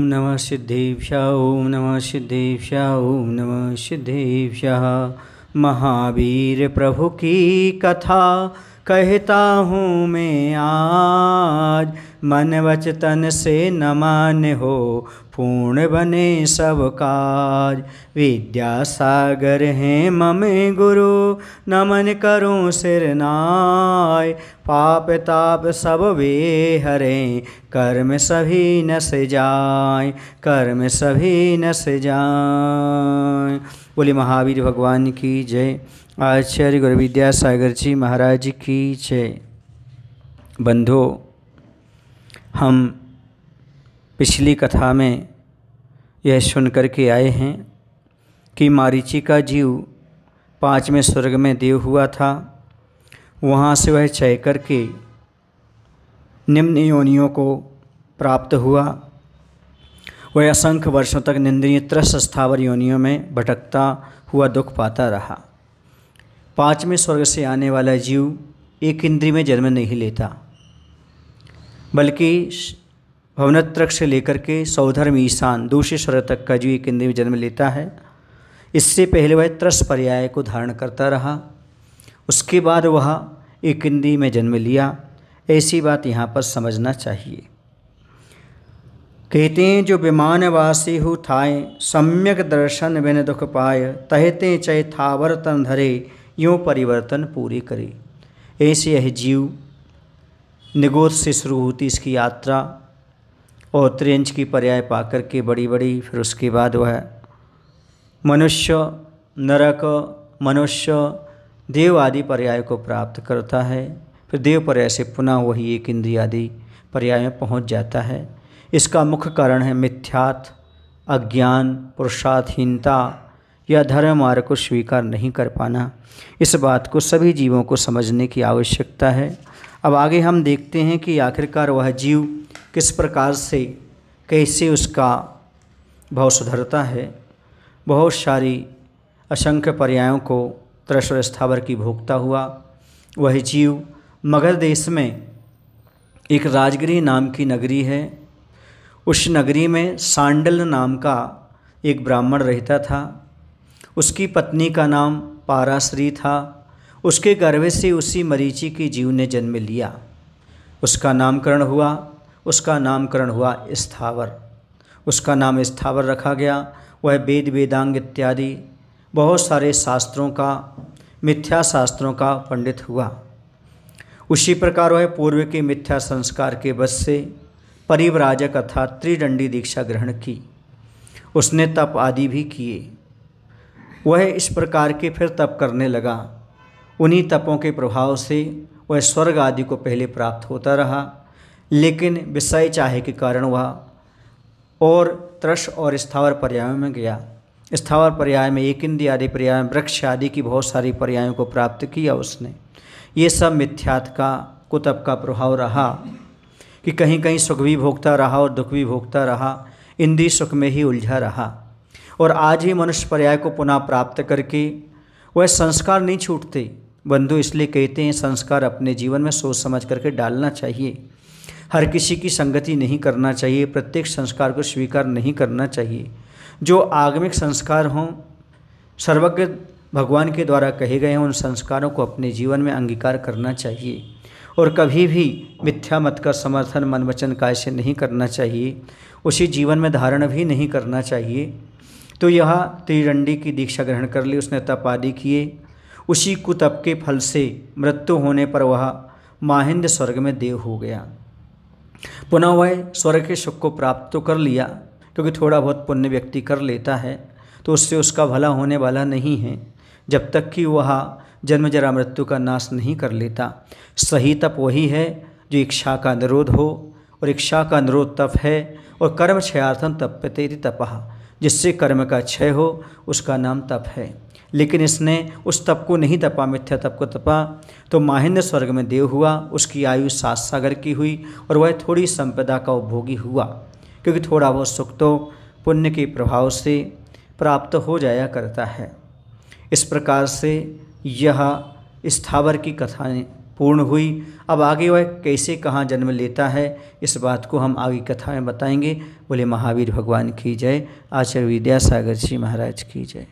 नमः सिद्धेभ्यः ओम नमः सिद्धेभ्यः ओम नमः सिद्धेभ्यः। महावीर प्रभु की कथा कहता हूँ मैं आज, मन वच तन से न मान्य हो पूर्ण बने सब काज। विद्यासागर हैं ममे गुरु, नमन करूं सिर नाय। पाप ताप सब वे हरें, कर्म सभी नस जाय, कर्म सभी नस जाय। बोले महावीर भगवान की जय। आचार्य गुरु विद्यासागर जी महाराज की जय। बंधो, हम पिछली कथा में यह सुन कर के आए हैं कि मारीची का जीव 5वें स्वर्ग में देव हुआ था। वहाँ से वह चय करके निम्न योनियों को प्राप्त हुआ। वह असंख्य वर्षों तक निंदनीय त्रस्त स्थावर योनियों में भटकता हुआ दुख पाता रहा। 5वें स्वर्ग से आने वाला जीव एक इंद्रिय में जन्म नहीं लेता, बल्कि भवनत्रक से लेकर के सौधर्म ईशान दूसरे स्वर्ग तक का जीव एक इंद्रिय में जन्म लेता है। इससे पहले वह त्रस पर्याय को धारण करता रहा, उसके बाद वह एक इंद्रिय में जन्म लिया। ऐसी बात यहाँ पर समझना चाहिए। कहते हैं जो विमानवासी हु थाए, सम्यक दर्शन बिन दुख पाए। तहते चय थावर तन धरे, यूँ परिवर्तन पूरी करे। ऐसे यह जीव निगोद से शुरू होती इसकी यात्रा और त्रियंच की पर्याय पाकर के बड़ी बड़ी, फिर उसके बाद वह मनुष्य, नरक, मनुष्य, देव आदि पर्याय को प्राप्त करता है। फिर देव पर्याय से पुनः वही एक इंद्रिय आदि पर्याय में पहुँच जाता है। इसका मुख्य कारण है मिथ्यात्व, अज्ञान, पुरुषार्थहीनता या धर्म मार्ग को स्वीकार नहीं कर पाना। इस बात को सभी जीवों को समझने की आवश्यकता है। अब आगे हम देखते हैं कि आखिरकार वह जीव किस प्रकार से, कैसे उसका भाव सुधरता है। बहुत सारी असंख्य पर्यायों को त्रस और स्थावर की भोगता हुआ वह जीव मगध देश में एक राजगिरी नाम की नगरी है। उस नगरी में सांडल नाम का एक ब्राह्मण रहता था। उसकी पत्नी का नाम पाराश्री था। उसके गर्भ से उसी मरीचि की जीव ने जन्म लिया। उसका नामकरण हुआ स्थावर। उसका नाम स्थावर रखा गया। वह वेद वेदांग इत्यादि बहुत सारे शास्त्रों का, मिथ्या शास्त्रों का पंडित हुआ। उसी प्रकार वह पूर्व के मिथ्या संस्कार के वश से परिव्राजक अर्थात त्रिदंडी दीक्षा ग्रहण की। उसने तप आदि भी किए। वह इस प्रकार के फिर तप करने लगा। उन्हीं तपों के प्रभाव से वह स्वर्ग आदि को पहले प्राप्त होता रहा, लेकिन विषय चाहे के कारण वह और त्रस और स्थावर पर्यायों में गया। स्थावर पर्याय में एक इंद्रिय आदि पर्याय में वृक्ष आदि की बहुत सारी पर्यायों को प्राप्त किया उसने। ये सब मिथ्यात्व का, कुतप का प्रभाव रहा कि कहीं कहीं सुख भी भोगता रहा और दुख भी भोगता रहा, इंद्रिय सुख में ही उलझा रहा। और आज ही मनुष्य पर्याय को पुनः प्राप्त करके वह संस्कार नहीं छूटते। बंधु, इसलिए कहते हैं संस्कार अपने जीवन में सोच समझ करके डालना चाहिए। हर किसी की संगति नहीं करना चाहिए, प्रत्येक संस्कार को स्वीकार नहीं करना चाहिए। जो आगमिक संस्कार हों, सर्वज्ञ भगवान के द्वारा कहे गए हैं, उन संस्कारों को अपने जीवन में अंगीकार करना चाहिए। और कभी भी मिथ्या मत का समर्थन मन वचन काय से नहीं करना चाहिए, उसी जीवन में धारण भी नहीं करना चाहिए। तो यह त्रिदंडी की दीक्षा ग्रहण कर ली उसने, तप आदि किए। उसी कुतप के फल से मृत्यु होने पर वह माहिंद स्वर्ग में देव हो गया। पुनः वह स्वर्ग के सुख को प्राप्त तो कर लिया, क्योंकि थोड़ा बहुत पुण्य व्यक्ति कर लेता है तो उससे उसका भला होने वाला नहीं है, जब तक कि वह जन्म जरा मृत्यु का नाश नहीं कर लेता। सही तप वही है जो इच्छा का निरोध हो, और इच्छा का निरोध तप है। और कर्म क्षयार्थम तप्यते तपः, जिससे कर्म का क्षय हो उसका नाम तप है। लेकिन इसने उस तप को नहीं तपा, मिथ्या तप को तपा, तो माहिंद स्वर्ग में देव हुआ। उसकी आयु 7 सागर की हुई और वह थोड़ी संपदा का उपभोगी हुआ, क्योंकि थोड़ा बहुत सुख तो पुण्य के प्रभाव से प्राप्त हो जाया करता है। इस प्रकार से यह स्थावर की कथाएँ पूर्ण हुई। अब आगे वह कैसे कहाँ जन्म लेता है, इस बात को हम आगे कथा में बताएंगे। बोले महावीर भगवान की जय। आचार्य विद्यासागर जी महाराज की जय।